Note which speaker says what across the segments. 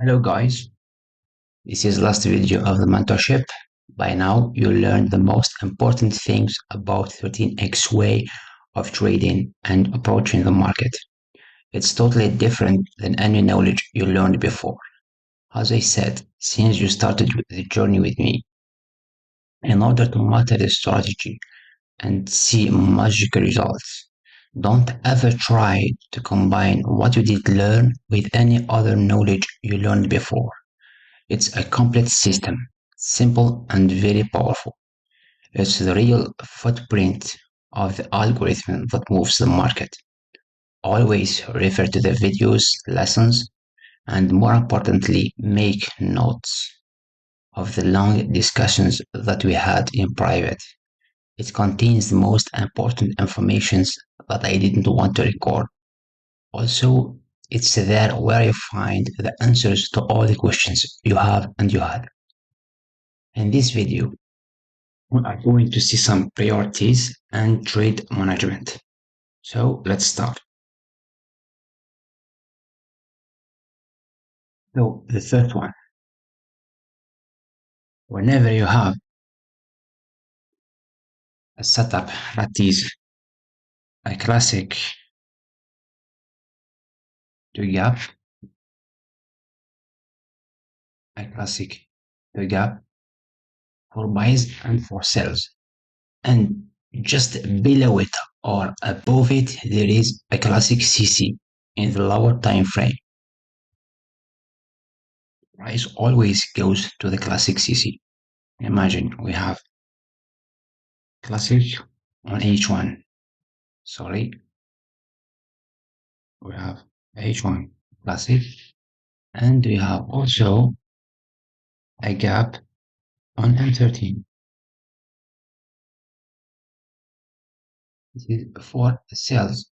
Speaker 1: Hello guys, this is last video of the mentorship. By now you learned the most important things about 13x way of trading and approaching the market. It's totally different than any knowledge you learned before. As I said, since you started the journey with me, in order to master the strategy and see magical results, don't ever try to combine what you did learn with any other knowledge you learned before. It's a complete system, simple and very powerful. It's the real footprint of the algorithm that moves the market. Always refer to the videos, lessons, and more importantly, make notes of the long discussions that we had in private. It contains the most important information that I didn't want to record. Also, it's there where you find the answers to all the questions you have and you had. In this video, we are going to see some priorities and trade management. So let's start. So the first one, whenever you have a setup that is a classic to gap, a classic to gap for buys and for sells, and just below it or above it there is a classic CC in the lower time frame. Price always goes to the classic CC. Imagine we have classic on H1. Sorry, we have H1 classic, and we have also a gap on M13. This is for sales.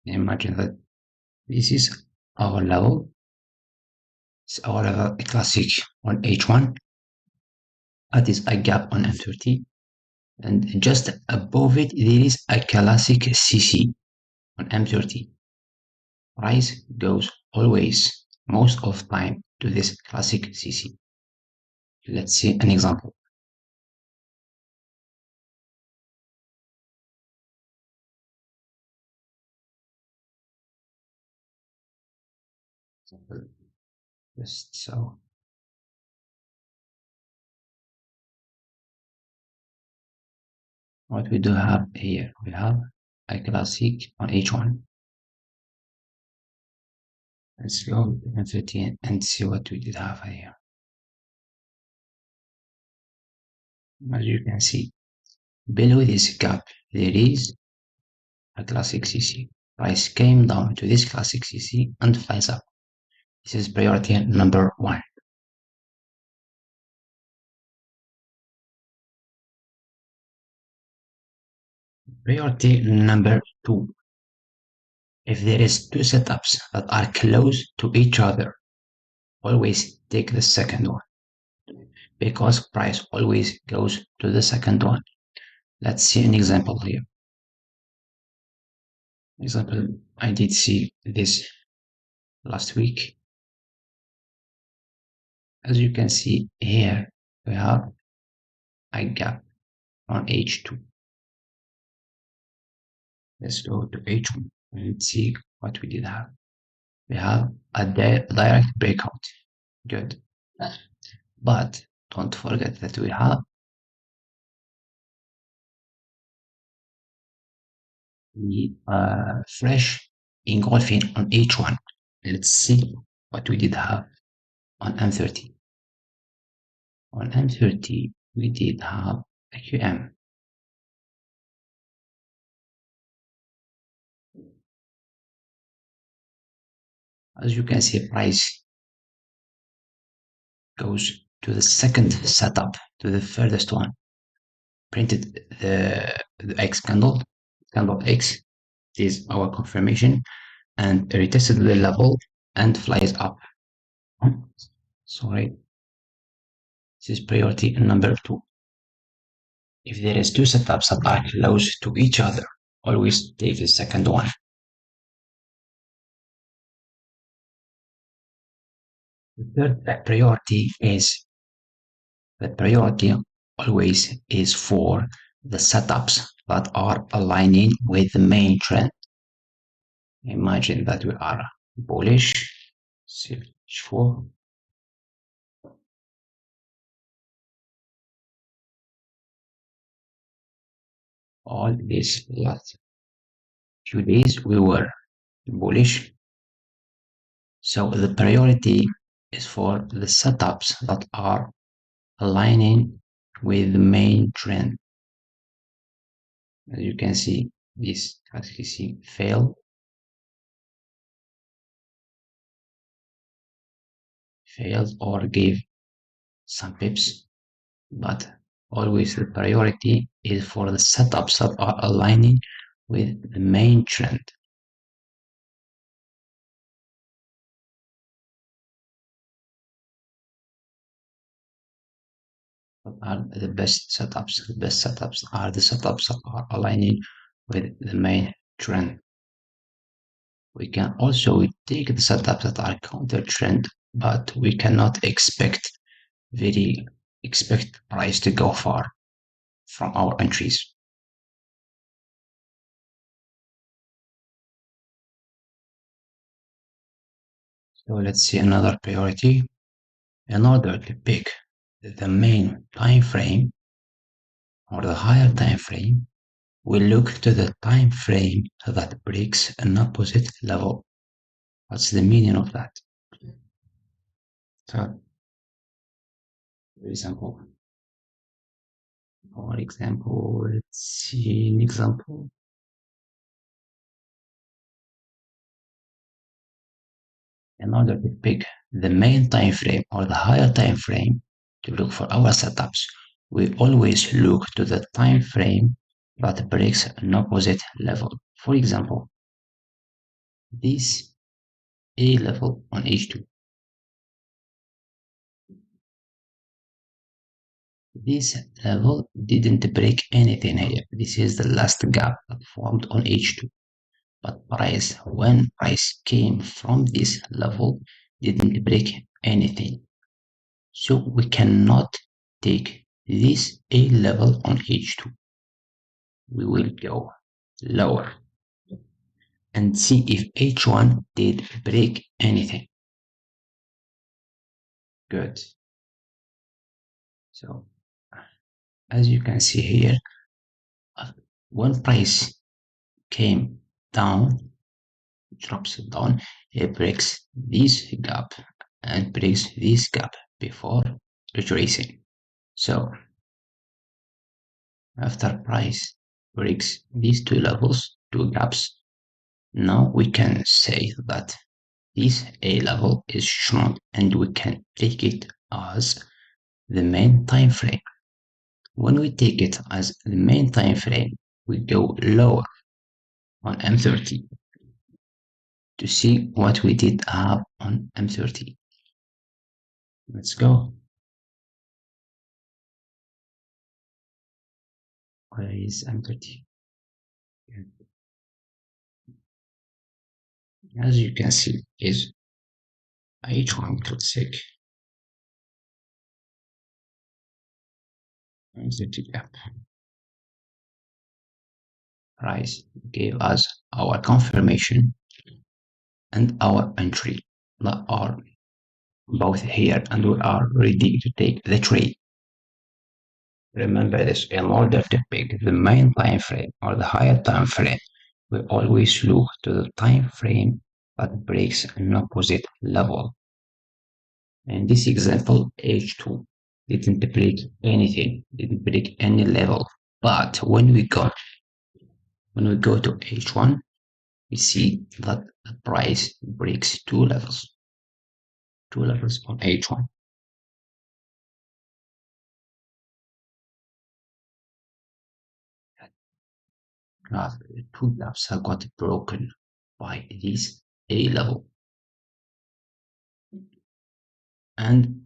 Speaker 1: Imagine that this is our level. It's our level classic on H1. That is a gap on M30, and just above it there is a classic CC on M30. Price goes always, most of the time, to this classic CC. Let's see an example. Just so. What we do have here, we have a classic on H1. Let's go to M15 and see what we did have here. As you can see, below this gap, there is a classic CC. Price came down to this classic CC and flies up. This is priority number one. Priority number two. If there is two setups that are close to each other, always take the second one, because price always goes to the second one. Let's see an example here. Example, I did see this last week. As you can see here, we have a gap on H2. Let's go to H1 and see what we did have. We have a direct breakout. Good. But don't forget that we have the fresh engulfing on H1. Let's see what we did have on M30. On M30, we did have a QM. As you can see, price goes to the second setup, to the furthest one. Printed the X candle X is our confirmation, and retested the level and flies up. Sorry, this is priority number two. If there is two setups that are close to each other, always take the second one. The third priority always is for the setups that are aligning with the main trend. Imagine that we are bullish, search for all these last few days we were bullish. So the priority is for the setups that are aligning with the main trend. As you can see, this as you see failed or gave some pips, but always the priority is for the setups that are aligning with the main trend. What are the best setups? The best setups are the setups that are aligning with the main trend. We can also take the setups that are counter trend, but we cannot very expect price to go far from our entries. So let's see another priority. In order to pick the main time frame or the higher time frame, we look to the time frame that breaks an opposite level. What's the meaning of that? So, for example, let's see an example. In order to pick the main time frame or the higher time frame to look for our setups, we always look to the time frame that breaks an opposite level. For example, this A level on H2. This level didn't break anything here. This is the last gap that formed on H2. But when price came from this level, didn't break anything. So we cannot take this A level on H2. We will go lower and see if H1 did break anything. Good. So as you can see here, when price came down, drops down, it breaks this gap and breaks this gap before retracing. So after price breaks these two levels, two gaps, now we can say that this A level is strong and we can take it as the main time frame. When we take it as the main time frame, we go lower on M30 to see what we did have on M30. Let's go. Where is M30? As you can see, is H1 classic M30 gap. Price gave us our confirmation and our entry that are both here and we are ready to take the trade. Remember this, in order to pick the main time frame or the higher time frame, we always look to the time frame that breaks an opposite level. In this example, H2 didn't break anything, didn't break any level. But when we go to H1, we see that the price breaks two levels on H1. Now, the two gaps have got broken by this A level. And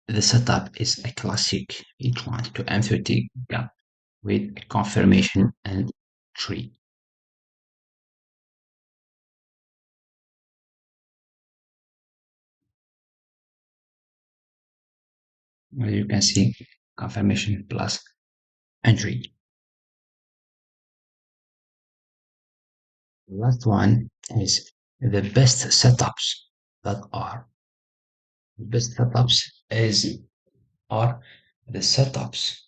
Speaker 1: the setup is a classic H1 to M30 gap with confirmation and tree. As you can see, confirmation plus entry. The last one is the best setups that are the best setups is are the setups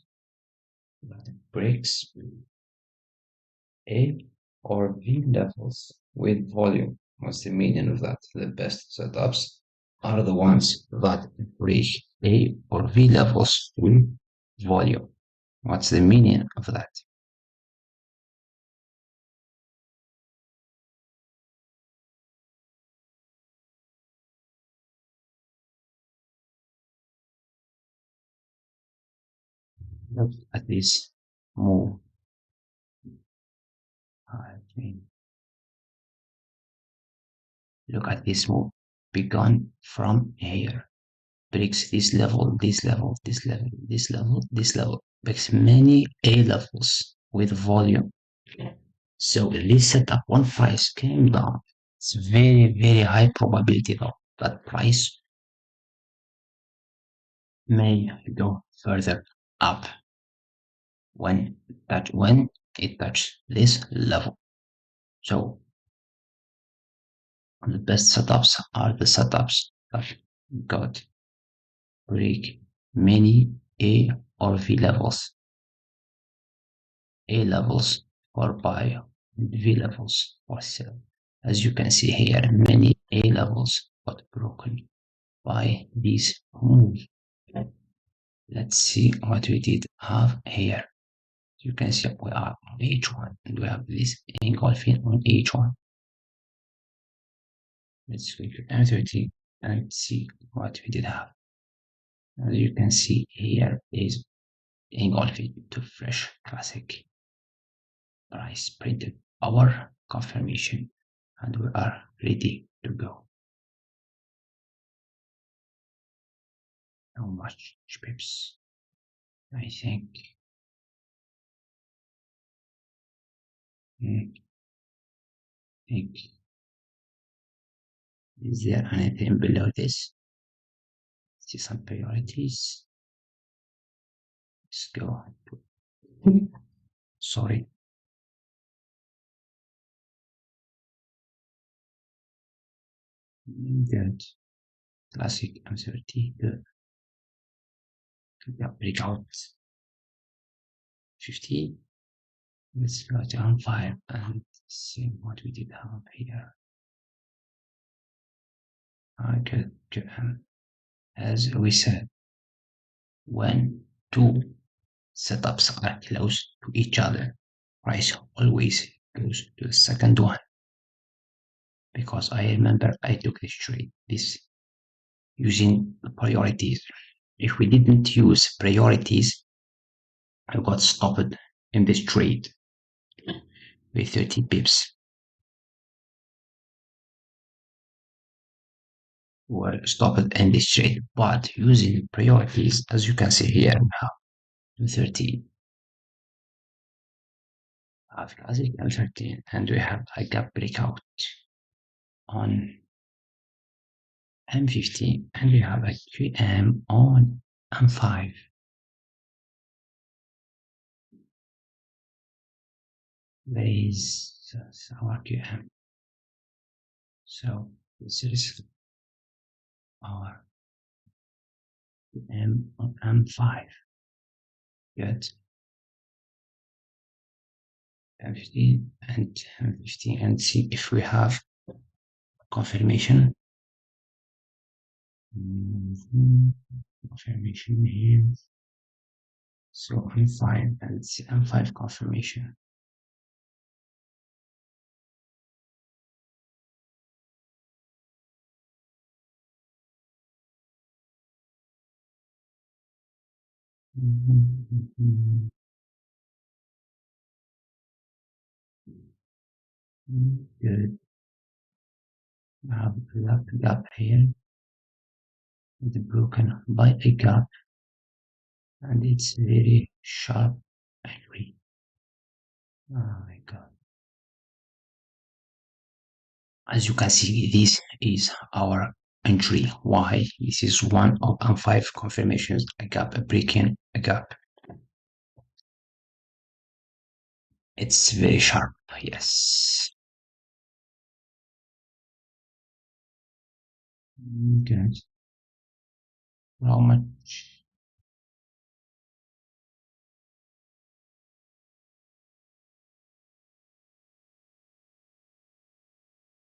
Speaker 1: that breaks A or V levels with volume. What's the meaning of that? The best setups are the ones that break A or V levels with volume. What's the meaning of that? Look at this move. I think look at this move. Begun from here. Breaks this level, this level, this level, this level, this level. Breaks many A levels with volume. So this setup, one price came down. It's very, very high probability though that price may go further up when it touches this level. So the best setups are the setups that got break many A or V levels. A levels for buy and V levels for sell. As you can see here, many A levels got broken by this move. Let's see what we did have here. You can see we are on H1 and we have this engulfing on H1. Let's click M30 and see what we did have. As you can see here is engulfing to fresh classic price printed our confirmation and we are ready to go. How much pips? I think is there anything below this? See some priorities. Let's go. Sorry. Good. Classic M30. Good. Breakout 15. Let's go to 5 and see what we did have here. Good. Good. As we said, when two setups are close to each other, price always goes to the second one. Because I remember I took this trade, this using priorities. If we didn't use priorities, I got stopped in this trade with 30 pips. Were stopped in this trade, but using priorities, as you can see here now, 30 have classic M13 and we have a gap breakout on M15 and we have a QM on M5. There is our QM. So this is our QM on M5. Good. M15 and M15 and see if we have confirmation. Confirmation here. So M5 and M5 confirmation. Good. I have a gap here. It's broken by a gap and it's very sharp angry. Oh my god. As you can see, this is our entry. Why? This is one of and five confirmations. A gap, a break-in, a gap. It's very sharp. Yes. Okay. How much?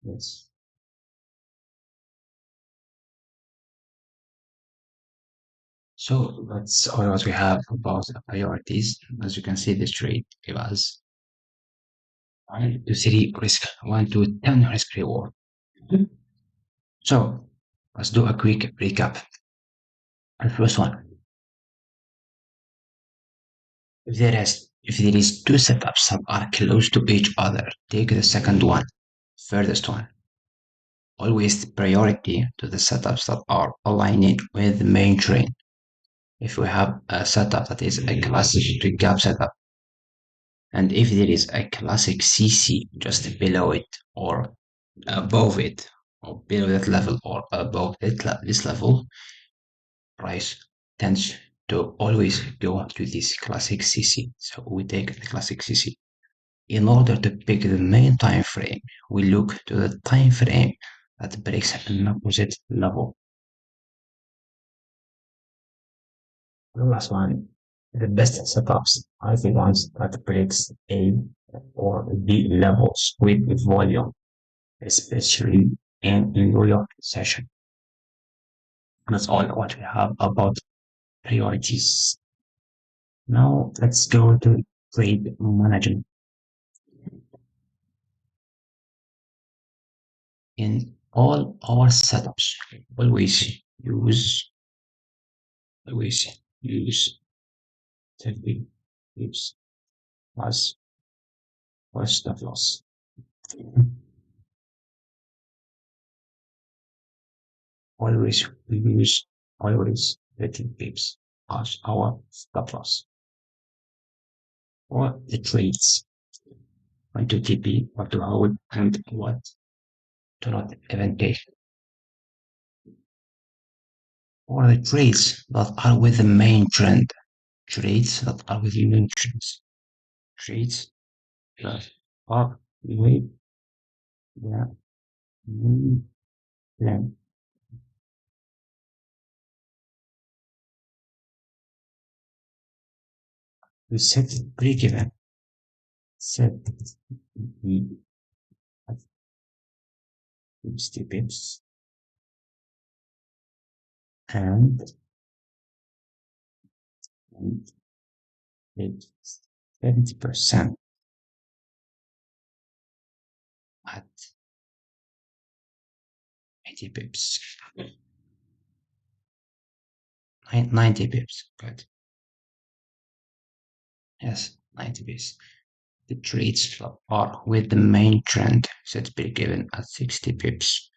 Speaker 1: Yes. So that's all what we have about the priorities. As you can see, this trade give us 1 to 3 risk, 1 to 10 risk reward. So let's do a quick recap. The first one, if there is two setups that are close to each other, take the second one, furthest one. Always priority to the setups that are aligning with the main trend. If we have a setup that is a classic gap setup, and if there is a classic CC just below it or above it, or below that level or above this level, price tends to always go to this classic CC. So we take the classic CC. In order to pick the main time frame, we look to the time frame that breaks an opposite level. The last one, the best setups are the ones that breaks A or B levels with volume, especially in your session. That's all what we have about priorities. Now let's go to trade management. In all our setups, always use always use 30 pips as first stop loss. Always we use always 30 pips as our stop loss. For the trades, when to TP, what to hold, and what to not even take. For the trades that are with the main trend, trades that are with the main trends, trades that are with the main trend. We set break even, set the 60 pips, and it's 70% at 80 pips. 90 pips. Good. Yes, 90 pips. The trades are with the main trend set break even at 60 pips.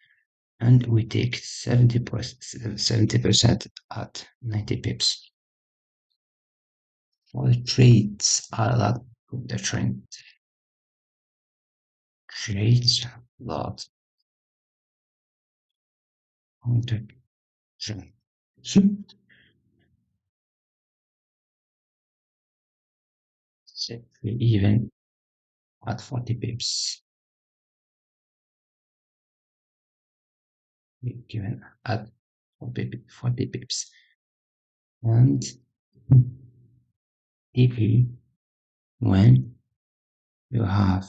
Speaker 1: And we take 70% at 90 pips. For the trades are that the trend. Trades that on the trend. Set even at 40 pips. Given at 40 pips. And TP when you have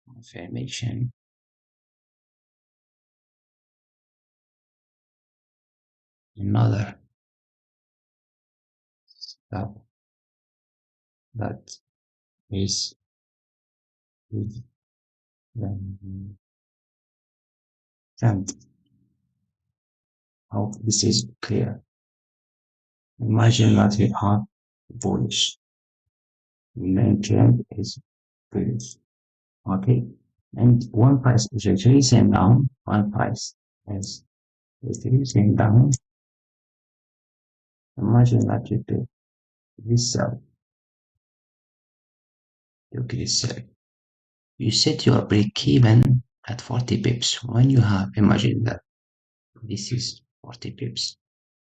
Speaker 1: confirmation another step that is with the trend. I hope this is clear. Imagine that we are bullish. The main trend is bullish. Okay. And one price is actually same down, one price is actually same down. Imagine that you do this sell, you can sell. You set your break even at 40 pips. When you have, imagine that this is 40 pips.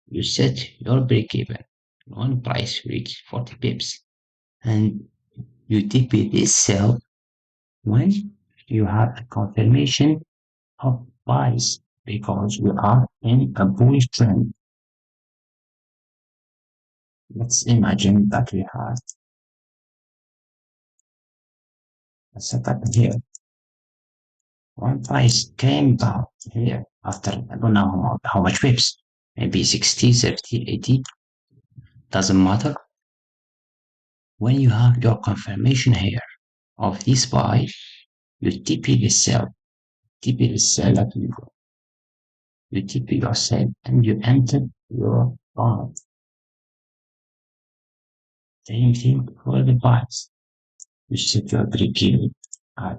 Speaker 1: You set your break even when price reach 40 pips, and you TP this sell when you have a confirmation of buys, because we are in a bullish trend. Let's imagine that we have a setup here. One price came down here after, I don't know how much pips, maybe 60, 70, 80, doesn't matter. When you have your confirmation here of this buy, you TP the sell, TP the sell at you, you TP your sell, and you enter your buy. Same thing for the buys. You set your break even at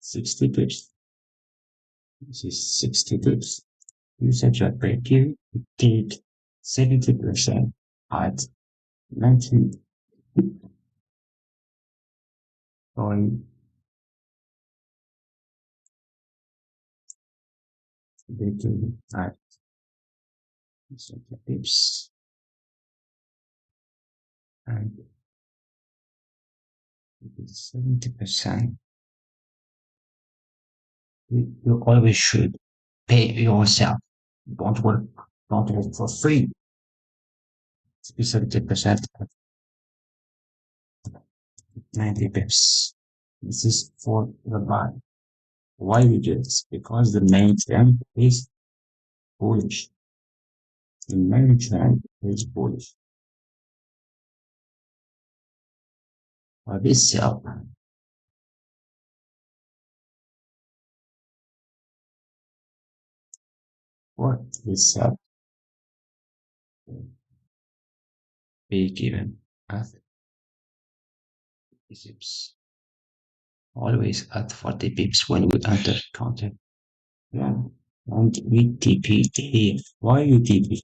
Speaker 1: 60 pips. This is 60 pips. You set your break even, you take 70% at 90 going break even at 70 pips. And if it's 70%, you always should pay yourself. Don't work for free. 70% at 90 pips. This is for the buy. Why we do this? Because the main trend is bullish. The main trend is bullish. For this sell, for this sell, break even at pips. Always at 40 pips when we enter counter. Yeah. And we TP here. Why you TP?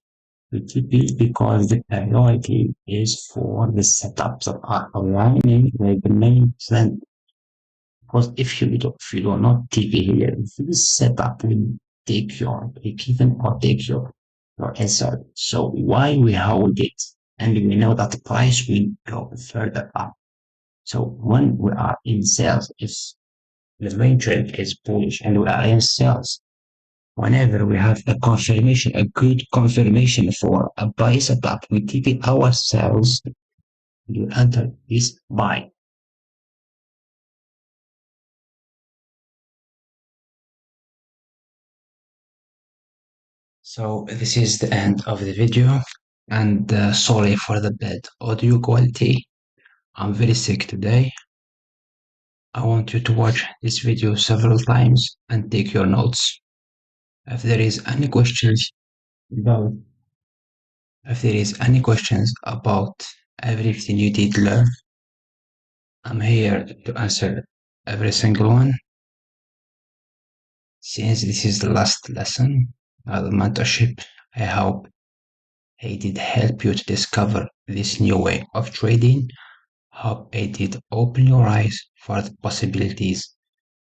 Speaker 1: We TP because the priority is for the setups that are aligning with the main trend. Because if you do not TP here, if this setup will take your break even or take your SR. So why we hold it? And we know that the price will go further up. So when we are in sales, if the main trend is bullish and we are in sales, whenever we have a confirmation, a good confirmation for a buy setup, we keep it ourselves. You enter this buy. So this is the end of the video, and sorry for the bad audio quality. I'm very sick today. I want you to watch this video several times and take your notes. If there is any questions about if there is any questions about everything you did learn, I'm here to answer every single one. Since this is the last lesson of the mentorship, I hope I did help you to discover this new way of trading. Hope I did open your eyes for the possibilities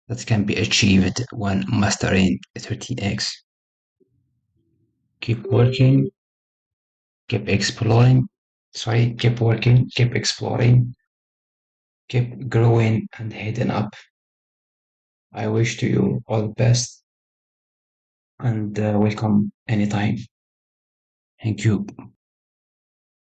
Speaker 1: that can be achieved when mastering 13x. Keep working, keep exploring, keep working, keep exploring, keep growing and heading up. I wish to you all the best and welcome anytime. Thank you.